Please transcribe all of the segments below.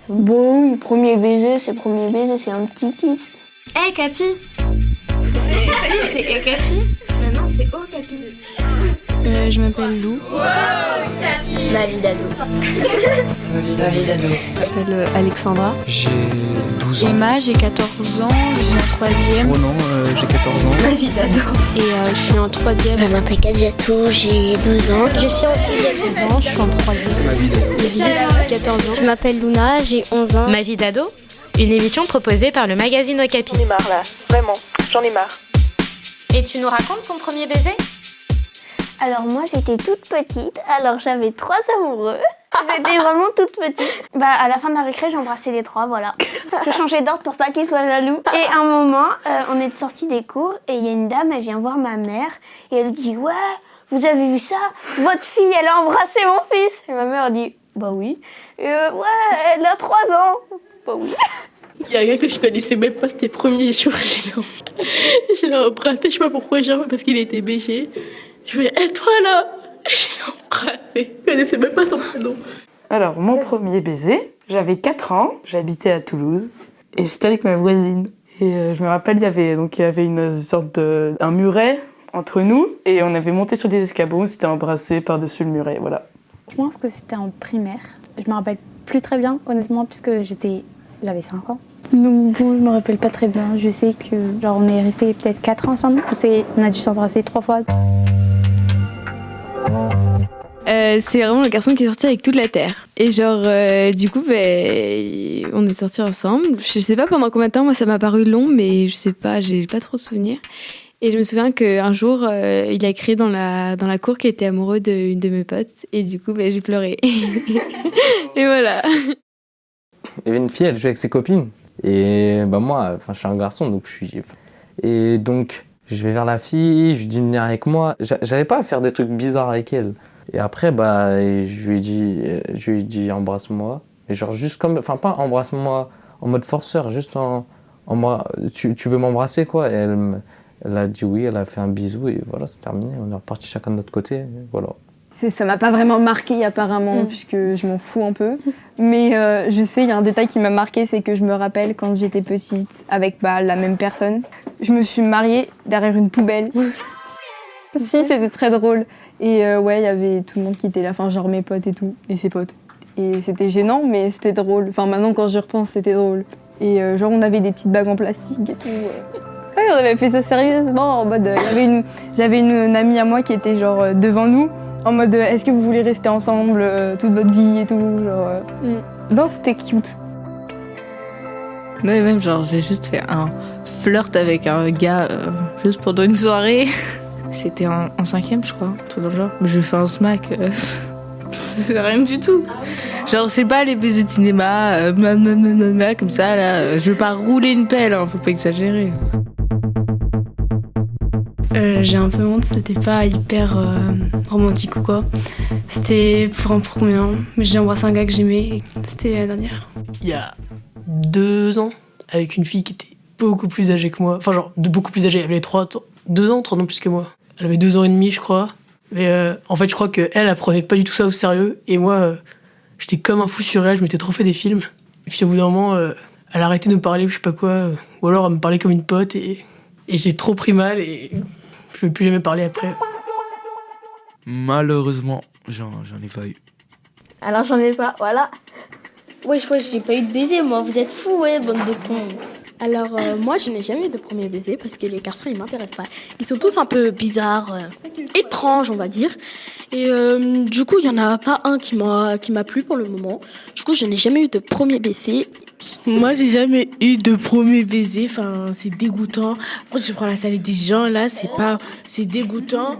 Bon, premier baiser, c'est un petit kiss. Hey Capi. Si, c'est Hey Capi. Maintenant c'est Oh Capi. Je m'appelle Lou. Ma vie d'ado. Je m'appelle Alexandra. J'ai 12 ans. Emma, j'ai 14 ans, je suis en 3e. Ronan, j'ai 14 ans. Ma vie d'ado. Et je suis en 3e. Je m'appelle Kadjatou, j'ai 12 ans. Je suis en 6e. 13 ans, je suis en 3e. Ma vie d'ado. Iris, 14 ans. Je m'appelle Luna, j'ai 11 ans. Ma vie d'ado, une émission proposée par le magazine Okapi. J'en ai marre là, vraiment, j'en ai marre. Et tu nous racontes ton premier baiser ? Alors moi j'étais toute petite, alors j'avais 3 amoureux. J'étais vraiment toute petite. À la fin de la récré, j'embrassais les 3, voilà. Je changeais d'ordre pour pas qu'ils soient jaloux. Et à un moment, on est sortis des cours et il y a une dame, elle vient voir ma mère et elle dit « Ouais, vous avez vu ça? Votre fille, elle a embrassé mon fils !» Et ma mère dit « Bah oui. » Et ouais, elle a 3 ans. Bah oui. Il y a un gars que je connaissais même pas, c'était le premier jour. Je l'ai embrassé, je sais pas pourquoi, genre parce qu'il était bêché. Je fais hé toi là. Je l'ai embrassé, je connaissais même pas son prénom. Alors, mon premier baiser, j'avais 4 ans, j'habitais à Toulouse, et c'était avec ma voisine. Et je me rappelle, il y avait une sorte un muret entre nous, et on avait monté sur des escabeaux, on s'était embrassés par-dessus le muret, voilà. Je pense que c'était en primaire. Je me rappelle plus très bien, honnêtement, puisque j'avais 5 ans. Donc bon, je me rappelle pas très bien. Je sais que on est restés peut-être 4 ans ensemble. On a dû s'embrasser 3 fois. C'est vraiment le garçon qui est sorti avec toute la terre. Et du coup, on est sortis ensemble. Je sais pas pendant combien de temps, moi ça m'a paru long, mais je sais pas, j'ai pas trop de souvenirs. Et je me souviens qu'un jour, il a crié dans la cour qu'il était amoureux d'une de mes potes. Et du coup, j'ai pleuré. Et voilà. Il y avait une fille, elle jouait avec ses copines. Et moi, je suis un garçon, donc Et donc, je vais vers la fille, je lui dis de venir avec moi. J'allais pas faire des trucs bizarres avec elle. Et après, je lui ai dit embrasse-moi. Et juste pas embrasse-moi en mode forceur, juste tu veux m'embrasser quoi. Et elle a dit oui, elle a fait un bisou et voilà, c'est terminé. On est repartis chacun de notre côté, et voilà. Ça m'a pas vraiment marqué apparemment, puisque je m'en fous un peu. Mais je sais, il y a un détail qui m'a marqué, c'est que je me rappelle quand j'étais petite avec la même personne. Je me suis mariée derrière une poubelle. Si, c'était très drôle. Et il y avait tout le monde qui était là, genre mes potes et tout, et ses potes. Et c'était gênant, mais c'était drôle. Enfin, maintenant, quand j'y repense, c'était drôle. Et on avait des petites bagues en plastique et tout. Ouais, on avait fait ça sérieusement, en mode... J'avais une amie à moi qui était devant nous, en mode est-ce que vous voulez rester ensemble toute votre vie et tout, Non, c'était cute. Ouais, même j'ai juste fait un flirt avec un gars juste pendant une soirée. C'était en 5e, je crois, un truc dans le genre. Je fais un smack, c'est rien du tout. C'est pas les baisers de cinéma, comme ça, là. Je veux pas rouler une pelle, faut pas exagérer. J'ai un peu honte, c'était pas hyper romantique ou quoi. C'était pour un premier, mais j'ai embrassé un gars que j'aimais et c'était la dernière. Il y a 2 ans, avec une fille qui était beaucoup plus âgée que moi. Beaucoup plus âgée, elle avait 2 ans, 3 ans plus que moi. Elle avait 2 ans et demi, je crois. Mais en fait, je crois qu'elle, elle prenait pas du tout ça au sérieux. Et moi, j'étais comme un fou sur elle, je m'étais trop fait des films. Et puis au bout d'un moment, elle a arrêté de me parler, je sais pas quoi. Ou alors elle me parlait comme une pote et j'ai trop pris mal et je ne vais plus jamais parler après. Malheureusement, j'en ai pas eu. Alors j'en ai pas, voilà. Wesh, j'ai pas eu de baiser, moi. Vous êtes fous, ouais, bande de cons. Alors moi je n'ai jamais eu de premier baiser parce que les garçons ils m'intéressent pas. Ils sont tous un peu bizarres, étranges on va dire. Et du coup il y en a pas un qui m'a plu pour le moment. Du coup je n'ai jamais eu de premier baiser. Moi j'ai jamais eu de premier baiser, c'est dégoûtant. Après je prends la salle avec des gens là, c'est dégoûtant.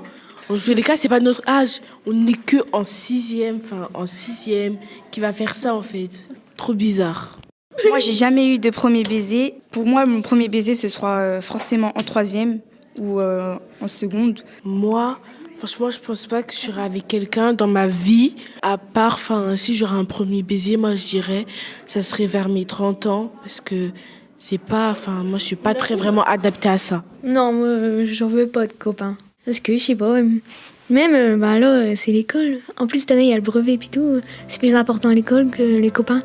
En tous les cas c'est pas notre âge, on n'est que en 6e, qui va faire ça en fait. Trop bizarre. Moi, j'ai jamais eu de premier baiser. Pour moi, mon premier baiser, ce sera forcément en 3e ou en seconde. Moi, franchement, je pense pas que je serai avec quelqu'un dans ma vie. À part, si j'aurais un premier baiser, moi, je dirais, ça serait vers mes 30 ans. Parce que c'est pas, moi, je suis pas très vraiment adaptée à ça. Non, moi, j'en veux pas de copains. Parce que, je sais pas, même, là, c'est l'école. En plus, cette année, il y a le brevet et tout. C'est plus important l'école que les copains.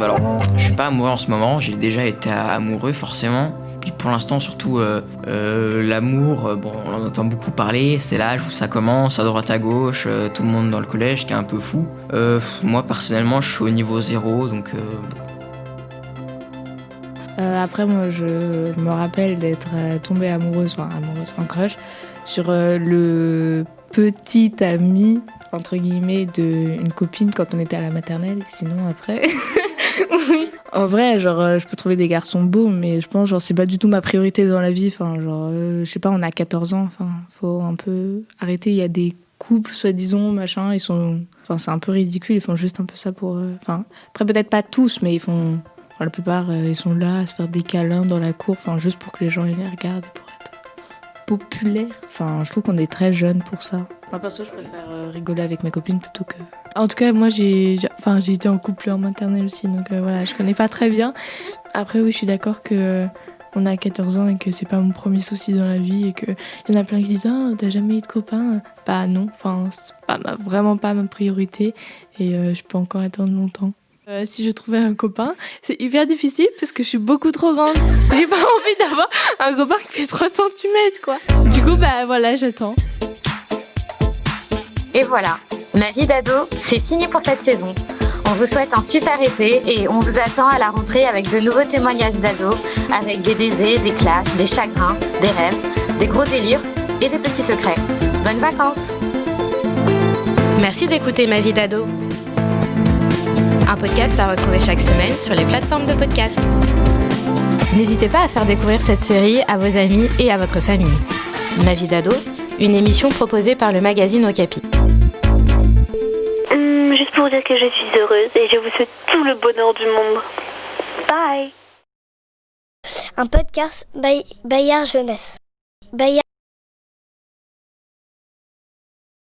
Bah alors, je suis pas amoureux en ce moment, j'ai déjà été amoureux forcément. Puis pour l'instant, surtout, l'amour, bon, on en entend beaucoup parler, c'est l'âge où ça commence, à droite à gauche, tout le monde dans le collège qui est un peu fou. Moi, personnellement, je suis au niveau 0, donc... Après, moi, je me rappelle d'être tombée amoureuse en crush, sur le petit ami, entre guillemets, d'une copine quand on était à la maternelle. Sinon, après... Oui. En vrai, genre, je peux trouver des garçons beaux, mais je pense, genre, c'est pas du tout ma priorité dans la vie. Enfin, genre, je sais pas, on a 14 ans, enfin, faut un peu arrêter. Il y a des couples, soi-disant, machin, ils sont... Enfin, c'est un peu ridicule, ils font juste un peu ça pour... Enfin, après, peut-être pas tous, mais ils font... Enfin, la plupart, ils sont là à se faire des câlins dans la cour, enfin, juste pour que les gens ils les regardent, pour être populaire. Enfin, je trouve qu'on est très jeunes pour ça. Moi, perso, je préfère rigoler avec mes copines plutôt que... En tout cas, moi, j'ai été en couple en maternelle aussi, donc voilà, je connais pas très bien. Après, oui, je suis d'accord que on a 14 ans et que c'est pas mon premier souci dans la vie et qu'il y en a plein qui disent « Ah, t'as jamais eu de copain ?» Bah non, enfin, c'est vraiment pas ma priorité et je peux encore attendre longtemps. Si je trouvais un copain, c'est hyper difficile parce que je suis beaucoup trop grande. J'ai pas envie d'avoir un copain qui fait 3 cm, quoi. Du coup, bah voilà, j'attends. Et voilà, Ma vie d'ado, c'est fini pour cette saison. On vous souhaite un super été et on vous attend à la rentrée avec de nouveaux témoignages d'ados, avec des baisers, des clashs, des chagrins, des rêves, des gros délires et des petits secrets. Bonnes vacances! Merci d'écouter Ma vie d'ado. Un podcast à retrouver chaque semaine sur les plateformes de podcast. N'hésitez pas à faire découvrir cette série à vos amis et à votre famille. Ma vie d'ado, une émission proposée par le magazine Okapi. Juste pour dire que je suis heureuse et je vous souhaite tout le bonheur du monde. Bye. Un podcast Bayard Jeunesse. Bayard